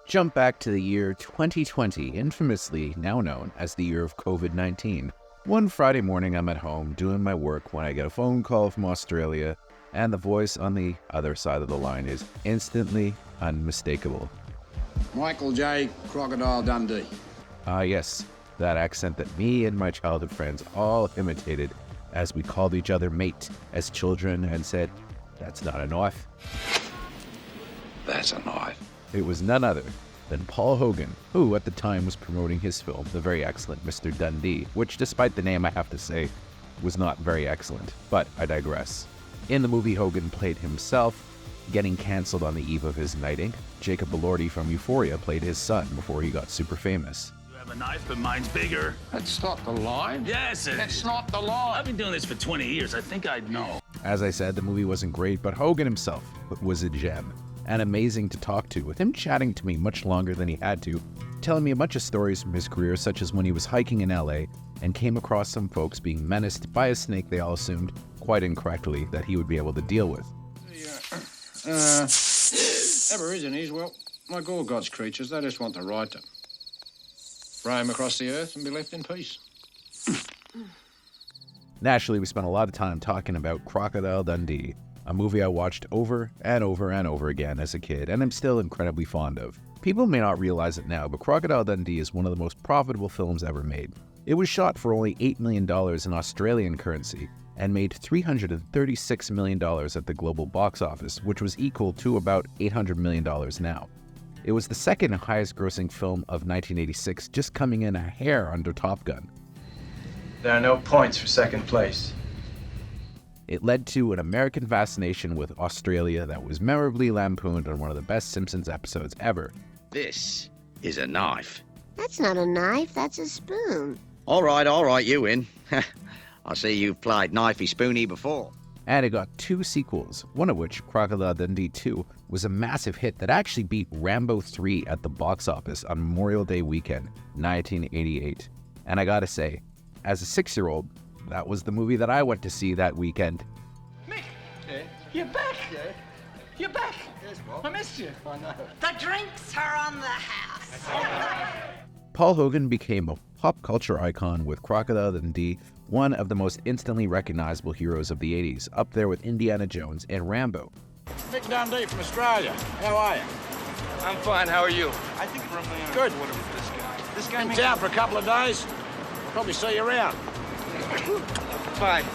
Jump back to the year 2020, infamously now known as the year of COVID-19. One Friday morning, I'm at home doing my work when I get a phone call from Australia, and the voice on the other side of the line is instantly unmistakable. Michael J. Crocodile Dundee. Yes, that accent that me and my childhood friends all imitated as we called each other mate as children and said, "That's not a knife." That's a knife. It was none other than Paul Hogan, who at the time was promoting his film, the very excellent Mr. Dundee, which despite the name I have to say, was not very excellent, but I digress. In the movie, Hogan played himself, getting cancelled on the eve of his knighting. Jacob Elordi from Euphoria played his son before he got super famous. You have a knife, but mine's bigger. That's not the line. Yes, it That's is. not the line. I've been doing this for 20 years. I think I'd know. As I said, the movie wasn't great, but Hogan himself was a gem, and amazing to talk to, with him chatting to me much longer than he had to, telling me a bunch of stories from his career, such as when he was hiking in LA and came across some folks being menaced by a snake they all assumed, quite incorrectly, that he would be able to deal with. Aborigines, well, like all God's creatures, they just want the right to roam across the earth and be left in peace. Naturally, we spent a lot of time talking about Crocodile Dundee, a movie I watched over and over and over again as a kid, and I'm still incredibly fond of. People may not realize it now, but Crocodile Dundee is one of the most profitable films ever made. It was shot for only $8 million in Australian currency and made $336 million at the global box office, which was equal to about $800 million now. It was the second highest grossing film of 1986, just coming in a hair under Top Gun. There are no points for second place. It led to an American fascination with Australia that was memorably lampooned on one of the best Simpsons episodes ever. This is a knife. That's not a knife, that's a spoon. All right, you win. I see you've played knifey spoony before. And it got 2 sequels, one of which, Crocodile Dundee 2, was a massive hit that actually beat Rambo 3 at the box office on Memorial Day weekend, 1988. And I gotta say, as a 6-year-old, that was the movie that I went to see that weekend. Mick, you're back. You're back. Yes, Bob. I missed you. I know. The drinks are on the house. Paul Hogan became a pop culture icon with Crocodile Dundee, one of the most instantly recognizable heroes of the 80s, up there with Indiana Jones and Rambo. Mick Dundee from Australia. How are you? I'm fine. How are you? I think Good. this guy. This guy In makes town for a couple of days. Probably see you around. fine.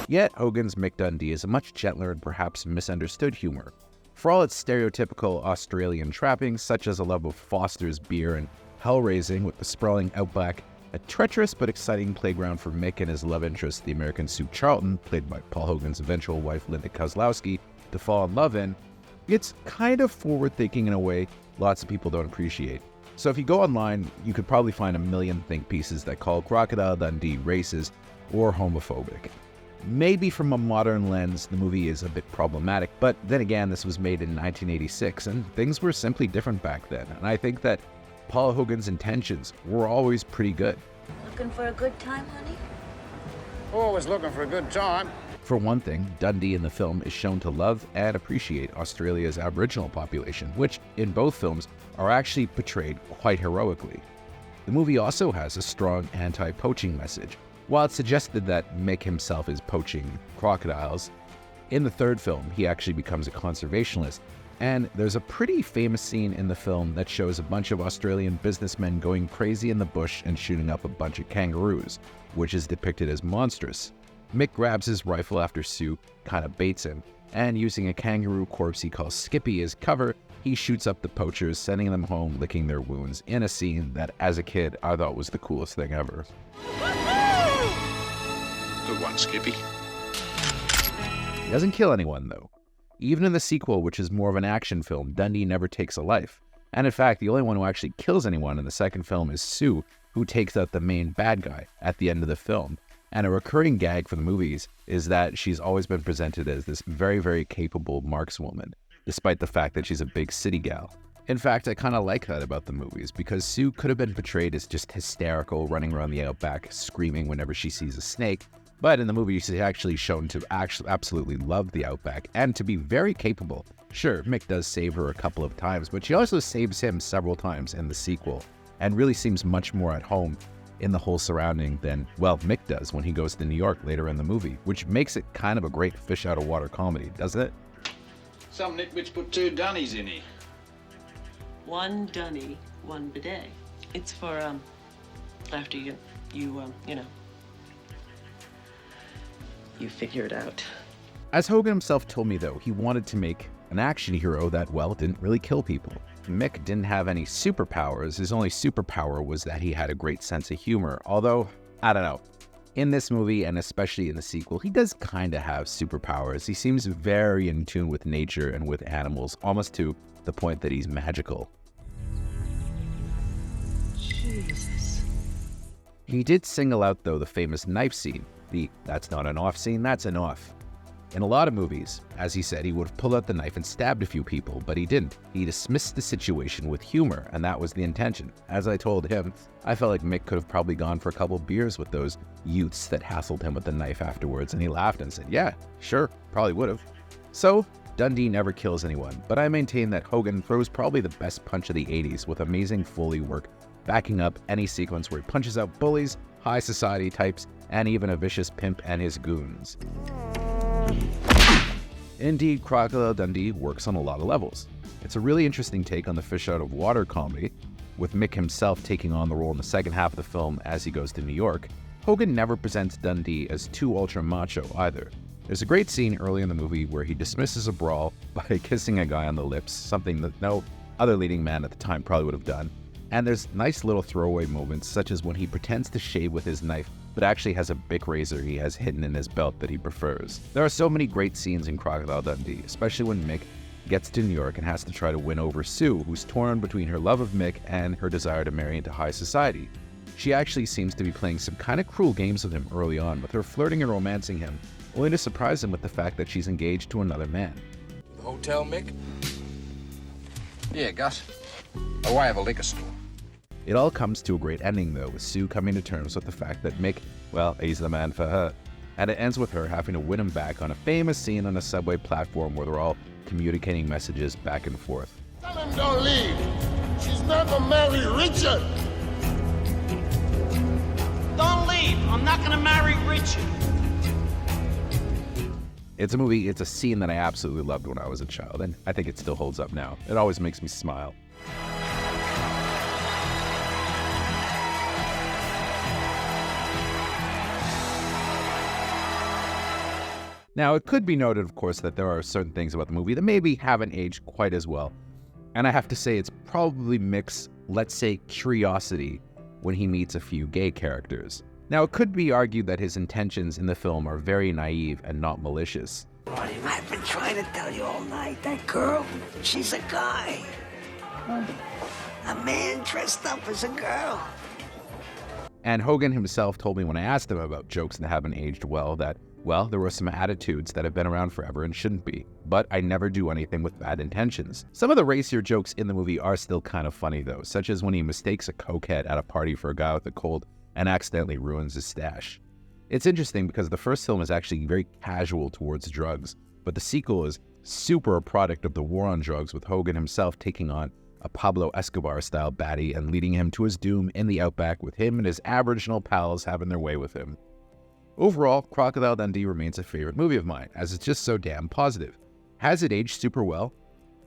Yet Hogan's Mick Dundee is a much gentler and perhaps misunderstood humor. For all its stereotypical Australian trappings, such as a love of Foster's beer and hell-raising with the sprawling outback, a treacherous but exciting playground for Mick and his love interest, the American Sue Charlton, played by Paul Hogan's eventual wife Linda Kozlowski, to fall in love in, it's kind of forward-thinking in a way lots of people don't appreciate. So if you go online, you could probably find a million think pieces that call Crocodile Dundee racist or homophobic. Maybe from a modern lens, the movie is a bit problematic, but then again, this was made in 1986, and things were simply different back then, and I think that Paul Hogan's intentions were always pretty good. Looking for a good time, honey? Always looking for a good time. For one thing, Dundee in the film is shown to love and appreciate Australia's Aboriginal population, which, in both films, are actually portrayed quite heroically. The movie also has a strong anti-poaching message. While it's suggested that Mick himself is poaching crocodiles, in the third film, he actually becomes a conservationist, and there's a pretty famous scene in the film that shows a bunch of Australian businessmen going crazy in the bush and shooting up a bunch of kangaroos, which is depicted as monstrous. Mick grabs his rifle after Sue kind of baits him, and using a kangaroo corpse he calls Skippy as cover, he shoots up the poachers, sending them home licking their wounds, in a scene that, as a kid, I thought was the coolest thing ever. Good one, Skippy. He doesn't kill anyone, though. Even in the sequel, which is more of an action film, Dundee never takes a life. And in fact, the only one who actually kills anyone in the second film is Sue, who takes out the main bad guy at the end of the film. And a recurring gag for the movies is that she's always been presented as this very, very capable markswoman, despite the fact that she's a big city gal. In fact, I kind of like that about the movies, because Sue could have been portrayed as just hysterical, running around the outback, screaming whenever she sees a snake, But in the movie, he's actually shown to absolutely love the outback and to be very capable. Sure, Mick does save her a couple of times, but she also saves him several times in the sequel, and really seems much more at home in the whole surrounding than, well, Mick does when he goes to New York later in the movie, which makes it kind of a great fish-out-of-water comedy, doesn't it? Some nitwits put 2 dunnies in here. 1 dunny, 1 bidet. It's for, after you know, you figure it out. As Hogan himself told me, though, he wanted to make an action hero that, well, didn't really kill people. Mick didn't have any superpowers. His only superpower was that he had a great sense of humor, although, I don't know. In this movie, and especially in the sequel, he does kind of have superpowers. He seems very in tune with nature and with animals, almost to the point that he's magical. Jesus. He did single out, though, the famous knife scene. The "that's not an off" scene, that's an off. In a lot of movies, as he said, he would have pulled out the knife and stabbed a few people, but he didn't. He dismissed the situation with humor, and that was the intention. As I told him, I felt like Mick could have probably gone for a couple beers with those youths that hassled him with the knife afterwards, and he laughed and said, yeah, sure, probably would have. So, Dundee never kills anyone, but I maintain that Hogan throws probably the best punch of the 80s with amazing Foley work, backing up any sequence where he punches out bullies, high society types, and even a vicious pimp and his goons. Indeed, Crocodile Dundee works on a lot of levels. It's a really interesting take on the fish-out-of-water comedy, with Mick himself taking on the role in the second half of the film as he goes to New York. Hogan never presents Dundee as too ultra-macho either. There's a great scene early in the movie where he dismisses a brawl by kissing a guy on the lips, something that no other leading man at the time probably would have done. And there's nice little throwaway moments, such as when he pretends to shave with his knife, but actually has a Bic razor he has hidden in his belt that he prefers. There are so many great scenes in Crocodile Dundee, especially when Mick gets to New York and has to try to win over Sue, who's torn between her love of Mick and her desire to marry into high society. She actually seems to be playing some kind of cruel games with him early on, with her flirting and romancing him, only to surprise him with the fact that she's engaged to another man. The hotel, Mick? Yeah, Gus. Oh, I have a liquor store. It all comes to a great ending, though, with Sue coming to terms with the fact that Mick, well, he's the man for her. And it ends with her having to win him back on a famous scene on a subway platform where they're all communicating messages back and forth. Tell him don't leave. She's not gonna marry Richard. Don't leave. I'm not gonna marry Richard. It's a scene that I absolutely loved when I was a child, and I think it still holds up now. It always makes me smile. Now, it could be noted, of course, that there are certain things about the movie that maybe haven't aged quite as well. And I have to say it's probably Mick's, let's say, curiosity when he meets a few gay characters. Now, it could be argued that his intentions in the film are very naive and not malicious. I've been trying to tell you all night, that girl, she's a guy. A man dressed up as a girl. And Hogan himself told me when I asked him about jokes that haven't aged well that, well, there were some attitudes that have been around forever and shouldn't be, but I never do anything with bad intentions. Some of the racier jokes in the movie are still kind of funny though, such as when he mistakes a cokehead at a party for a guy with a cold and accidentally ruins his stash. It's interesting because the first film is actually very casual towards drugs, but the sequel is super a product of the war on drugs, with Hogan himself taking on a Pablo Escobar-style baddie and leading him to his doom in the outback, with him and his Aboriginal pals having their way with him. Overall, Crocodile Dundee remains a favorite movie of mine, as it's just so damn positive. Has it aged super well?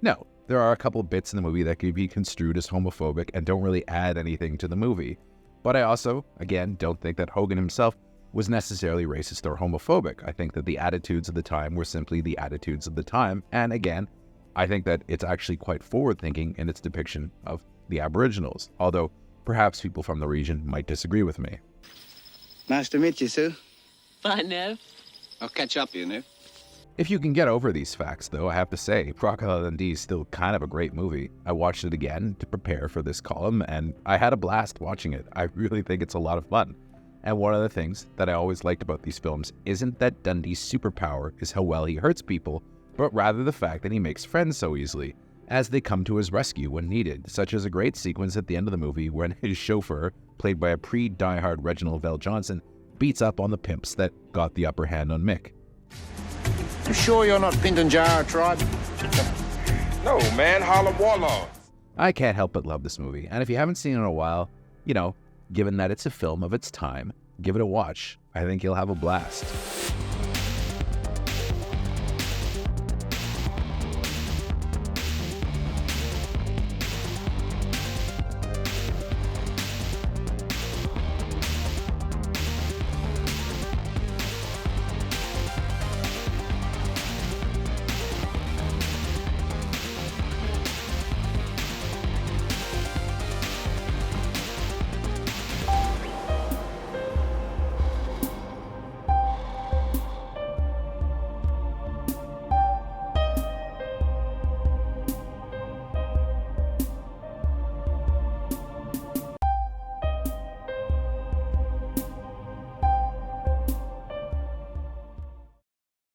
No. There are a couple bits in the movie that could be construed as homophobic and don't really add anything to the movie. But I also, again, don't think that Hogan himself was necessarily racist or homophobic. I think that the attitudes of the time were simply the attitudes of the time, and again, I think that it's actually quite forward-thinking in its depiction of the Aboriginals, although perhaps people from the region might disagree with me. Nice to meet you, Sue. Bye, Nev. I'll catch up, you know. If you can get over these facts, though, I have to say, Crocodile Dundee is still kind of a great movie. I watched it again to prepare for this column, and I had a blast watching it. I really think it's a lot of fun. And one of the things that I always liked about these films isn't that Dundee's superpower is how well he hurts people, but rather the fact that he makes friends so easily, as they come to his rescue when needed, such as a great sequence at the end of the movie when his chauffeur, played by a pre-Die Hard Reginald VelJohnson, beats up on the pimps that got the upper hand on Mick. You sure you're not Pindanjara tribe? No, man, Harlem Warlord. I can't help but love this movie, and if you haven't seen it in a while, you know, given that it's a film of its time, give it a watch. I think you'll have a blast.